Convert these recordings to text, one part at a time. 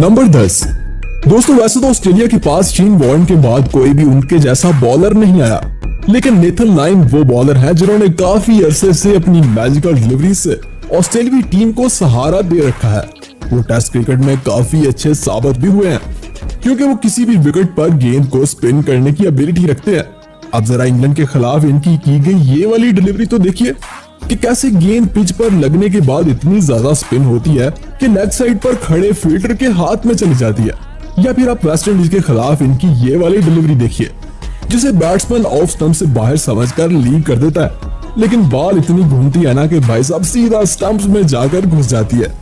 Number 10। दोस्तों वैसे तो ऑस्ट्रेलिया के पास शेन वॉर्न के बाद कोई भी उनके जैसा बॉलर नहीं आया, लेकिन नेथन लाइन वो बॉलर है जिन्होंने काफी अरसे से अपनी मैजिकल डिलीवरी से ऑस्ट्रेलियाई टीम को सहारा दे रखा है। वो टेस्ट क्रिकेट में काफी अच्छे साबित भी हुए हैं, क्योंकि वो किसी भी विकेट पर गेंद को स्पिन करने की एबिलिटी रखते हैं। अब जरा इंग्लैंड के खिलाफ इनकी की गई ये वाली डिलीवरी तो देखिए कि कैसे गेंद पिच पर लगने के बाद इतनी ज्यादा स्पिन होती है कि लेग साइड पर खड़े फील्डर के हाथ में चली जाती है। या फिर आप वेस्ट इंडीज के खिलाफ इनकी ये वाली डिलीवरी देखिए, जिसे बैट्समैन ऑफ स्टंप से बाहर समझकर लीड कर देता है, लेकिन बॉल इतनी घूमती है ना कि भाई साहब सीधा स्टंप्स में जाकर घुस जाती है।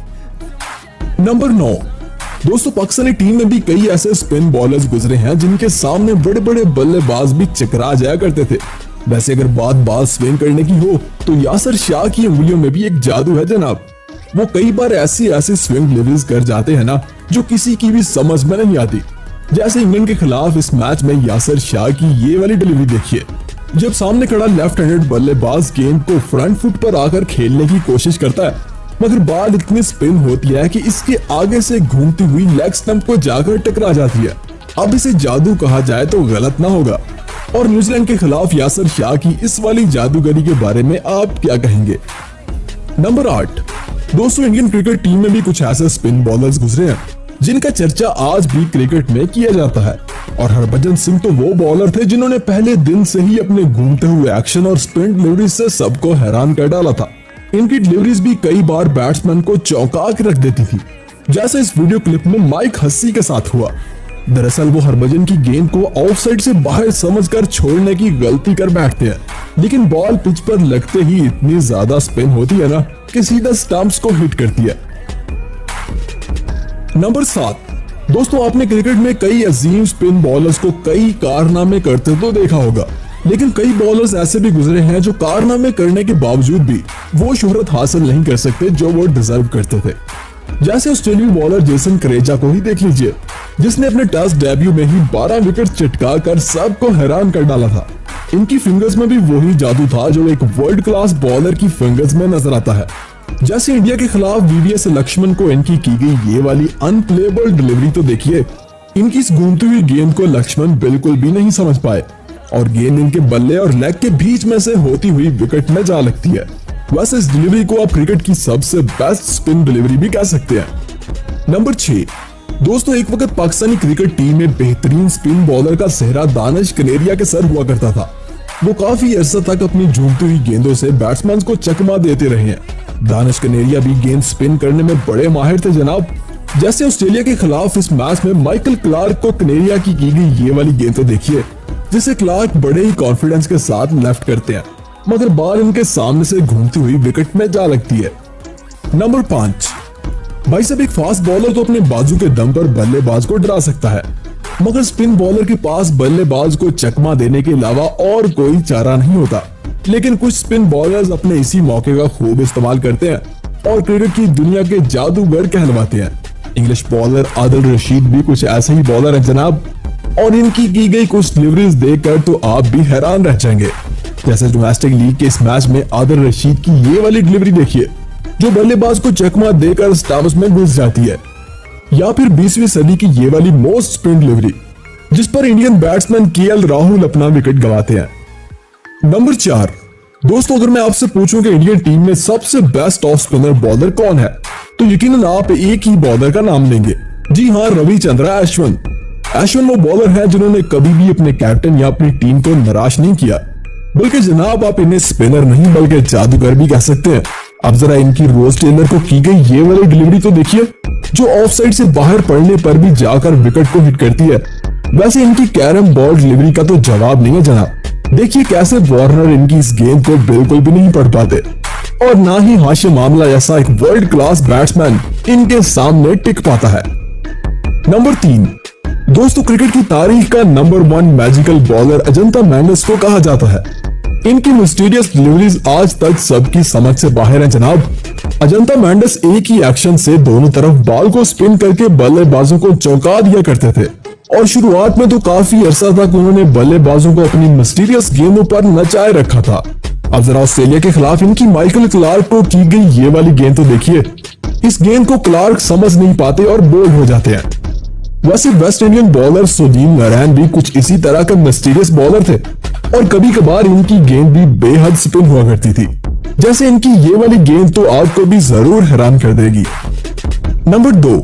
नंबर 9। दोस्तों पाकिस्तानी टीम में भी कई ऐसे स्पिन बॉलर्स गुजरे हैं जिनके सामने बड़े बड़े बल्लेबाज भी चकरा जाया करते थे। वैसे अगर बात स्विंग करने की हो तो यासिर शाह की उंगलियों में भी एक जादू है जनाब। वो कई बार ऐसी स्विंग डिलीवरीज कर जाते हैं ना जो किसी की भी समझ में नहीं आती। जैसे इंग्लैंड के खिलाफ इस मैच में यासिर शाह की ये वाली डिलीवरी देखिए, जब सामने खड़ा लेफ्ट हैंडेड बल्लेबाज गेंद को फ्रंट फुट पर आकर खेलने की कोशिश करता है, मगर बॉल इतनी स्पिन होती है कि इसके आगे से घूमती हुई लेग स्टंप को जाकर टकरा जाती है। अब इसे जादू कहा जाए तो गलत ना होगा। और न्यूजीलैंड के खिलाफ यासिर शाह की इस वाली जादूगरी के बारे में आप क्या कहेंगे? नंबर 8। दोस्तों इंडियन क्रिकेट टीम में भी कुछ ऐसे स्पिन बॉलर्स गुजरे हैं जिनका चर्चा आज भी क्रिकेट में किया जाता है। और हरभजन सिंह तो वो बॉलर थे जिन्होंने पहले दिन से ही अपने घूमते हुए एक्शन और स्पिन डिलीवरी से सबको हैरान कर डाला था। इनकी डिलीवरीज भी कई बार बैट्समैन को चौंका के रख देती थी, जैसे इस वीडियो क्लिप में माइक हस्सी के साथ हुआ। दरअसल वो हरभजन की गेंद को ऑफसाइड से बाहर समझकर छोड़ने की गलती कर बैठते हैं, लेकिन बॉल पिच पर लगते ही इतनी ज्यादा स्पिन होती है ना कि सीधा स्टंप्स को हिट करती है। नंबर 7। दोस्तों आपने क्रिकेट में कई अजीम स्पिन बॉलर्स को कई कारनामे करते तो देखा होगा, लेकिन कई बॉलर्स ऐसे भी गुजरे हैं जो कारनामे करने के बावजूद भी वो शोहरत हासिल नहीं कर सकते जो वो डिजर्व करते थे। जैसे ऑस्ट्रेलियाई बॉलर जेसन क्रेजा को ही देख लीजिए, जिसने अपने टेस्ट डेब्यू में ही 12 विकेट चटका कर सबको हैरान कर डाला था। इनकी फिंगर्स में भी वही जादू था जो एक वर्ल्ड क्लास बॉलर की फिंगर्स में नजर आता है। जैसे इंडिया के खिलाफ वीवीएस लक्ष्मण को इनकी की गई ये वाली अनप्लेएबल डिलीवरी तो देखिए, इनकी इस घूमती हुई गेंद को लक्ष्मण बिल्कुल भी नहीं समझ पाए और गेंद इनके बल्ले और लेग के बीच में से होती हुई विकेट में जा लगती है। वैसे इस डिलीवरी को आप क्रिकेट की सबसे बेस्ट स्पिन डिलीवरी भी कह सकते हैं। नंबर 6। दोस्तों एक वक्त पाकिस्तानी क्रिकेट टीम में बेहतरीन स्पिन बॉलर का सेहरा दानिश कनेरिया के सर हुआ करता था। वो काफी अरसा तक अपनी झूमती हुई गेंदों से बैट्समैन को चकमा देते रहे हैं। दानिश कनेरिया भी गेंद स्पिन करने में बड़े माहिर थे जनाब। जैसे ऑस्ट्रेलिया के खिलाफ इस मैच में माइकल क्लार्क को कनेरिया की गई ये वाली गेंद तो देखिए, जिसे क्लार्क बड़े ही कॉन्फिडेंस के साथ लेफ्ट करते हैं, मगर बॉल इनके सामने से घूमती हुई विकेट में जा लगती है। नंबर 5। भाई साहब एक फास्ट बॉलर तो अपने बाजू के दम पर बल्लेबाज को डरा सकता है, मगर स्पिन बॉलर के पास बल्लेबाज को चकमा देने के अलावा और कोई चारा नहीं होता। लेकिन कुछ स्पिन बॉलर्स अपने इसी मौके का खूब इस्तेमाल करते हैं और क्रिकेट की दुनिया के जादूगर कहलवाते हैं। इंग्लिश बॉलर आदिल रशीद भी कुछ ऐसे ही बॉलर हैं जनाब, और इनकी की गई कुछ डिलीवरीज देखकर तो आप भी हैरान रह जाएंगे। जैसे डोमेस्टिक लीग के इस मैच में आदिल रशीद की ये वाली डिलीवरी देखिए, जो बल्लेबाज को चकमा देकर स्टंप्स में घुस जाती है। या फिर 20वीं सदी की ये वाली मोस्ट स्पिन डिलीवरी, जिस पर इंडियन बैट्समैन केएल राहुल अपना विकेट गंवाते हैं। नंबर 4। दोस्तों अगर मैं आपसे पूछूं कि इंडियन टीम में सबसे बेस्ट ऑफ स्पिनर बॉलर कौन है, तो यकीनन आप एक ही बॉलर का नाम लेंगे। जी हाँ, रविचंद्रन अश्विन। अश्विन वो बॉलर है जिन्होंने कभी भी अपने कैप्टन या अपनी टीम को निराश नहीं किया, बल्कि जनाब आप इन्हें स्पिनर नहीं बल्कि जादूगर भी कह सकते हैं। अब जरा इनकी रोज टेलर को की गई ये वाली डिलीवरी तो देखिए, जो ऑफसाइड से बाहर पड़ने पर भी जाकर विकेट को हिट करती है। वैसे इनकी कैरम बॉल डिलीवरी का तो जवाब नहीं है जनाब। देखिए कैसे वार्नर इनकी इस गेंद को बिल्कुल भी नहीं पढ़ पाते, और ना ही हाशिम आमला जैसा एक वर्ल्ड क्लास बैट्समैन इनके सामने टिक पाता है। नंबर 3। दोस्तों क्रिकेट की तारीख का number 1 magical bowler Ajanta Mendis को कहा जाता है। इनकी मिस्टीरियस डिलीवरीज आज तक सबकी समझ से बाहर हैं जनाब। अजंता मेंडिस एक ही एक्शन से दोनों तरफ बॉल को स्पिन करके बल्लेबाजों को चौंका दिया करते थे, और शुरुआत में तो काफी अरसा तक उन्होंने बल्लेबाजों को अपनी मिस्टीरियस गेंदों पर नचाए रखा था। अब जरा ऑस्ट्रेलिया के खिलाफ इनकी माइकल क्लार्क को की गई ये वाली गेंद तो देखिए, इस गेंद को क्लार्क समझ नहीं पाते और बोल्ड हो जाते हैं। वैसे West Indian bowler Sunil Narayan भी कुछ इसी तरह का मिस्टीरियस बॉलर थे और कभी कभार इनकी गेंद भी बेहद स्पिन हुआ करती थी। जैसे इनकी ये वाली गेंद तो आपको भी जरूर हैरान कर देगी। नंबर 2,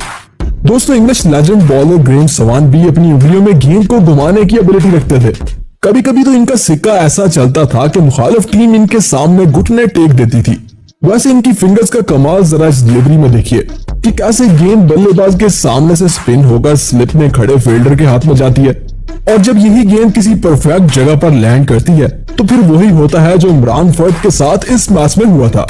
दोस्तों इंग्लिश लेजेंड बॉलर ग्रेम सवान भी अपनी उंगलियों में गेंद को घुमाने की एबिलिटी रखते थे। कभी कभी तो इनका सिक्का ऐसा चलता था कि मुखालिफ टीम इनके सामने घुटने टेक देती थी। वैसे इनकी फिंगर्स का कमाल जरा इस डिलीवरी में देखिए कि कैसे गेंद बल्लेबाज के सामने से स्पिन होकर स्लिप में खड़े फील्डर के हाथ में जाती है और जब यही गेंद किसी परफेक्ट जगह पर लैंड करती है तो फिर वही होता है जो इमरान फर्द के साथ इस मैच में हुआ था।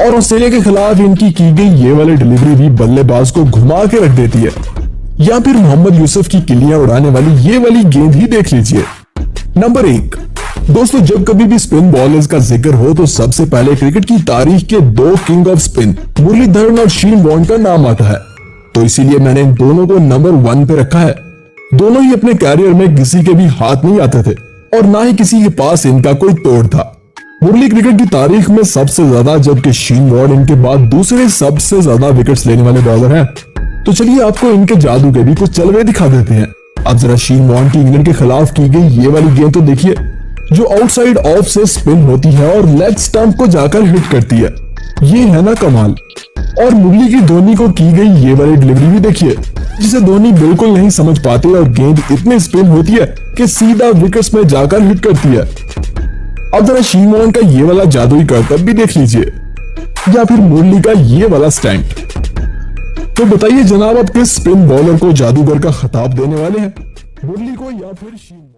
और ऑस्ट्रेलिया के खिलाफ इनकी की गई ये वाली डिलीवरी भी बल्लेबाज को घुमा के रख देती है। या फिर मोहम्मद यूसुफ की किलियां उड़ाने वाली ये वाली गेंद ही देख लीजिए। नंबर 1, दोस्तों जब कभी भी स्पिन बॉलर्स का जिक्र हो तो सबसे पहले क्रिकेट की तारीख के 2 किंग ऑफ स्पिन मुरलीधरन और शेन वॉर्न का नाम आता है, तो इसीलिए मैंने इन दोनों को नंबर 1 पे रखा है। दोनों ही अपने कैरियर में किसी के भी हाथ नहीं आते थे और ना ही किसी के पास इनका कोई तोड़ था। मुरली क्रिकेट की तारीख में सबसे ज्यादा, जबकि शेन वॉर्न इनके बाद दूसरे सबसे ज्यादा विकेट्स लेने वाले बॉलर हैं। तो चलिए आपको इनके जादू के भी कुछ चलवे दिखा देते हैं। अब जरा शेन वॉर्न की इंग्लैंड के खिलाफ की गई ये वाली गेंद तो देखिए, जो आउटसाइड ऑफ से स्पिन होती है और लेग स्टंप को जाकर हिट करती है। ये है ना कमाल। और मुरली की धोनी को की गई ये वाली डिलीवरी भी देखिए, जिसे धोनी बिल्कुल नहीं समझ पाते और गेंद इतनी स्पिन होती है कि सीधा विकेट्स में जाकर हिट करती है। अब जरा शेन वॉर्न का ये वाला जादुई करतब भी देख लीजिए, या फिर मुरली का ये वाला स्टैंड। तो बताइए जनाब, आप किस स्पिन बॉलर को जादूगर का खिताब देने वाले हैं, मुरली को या फिर शेन?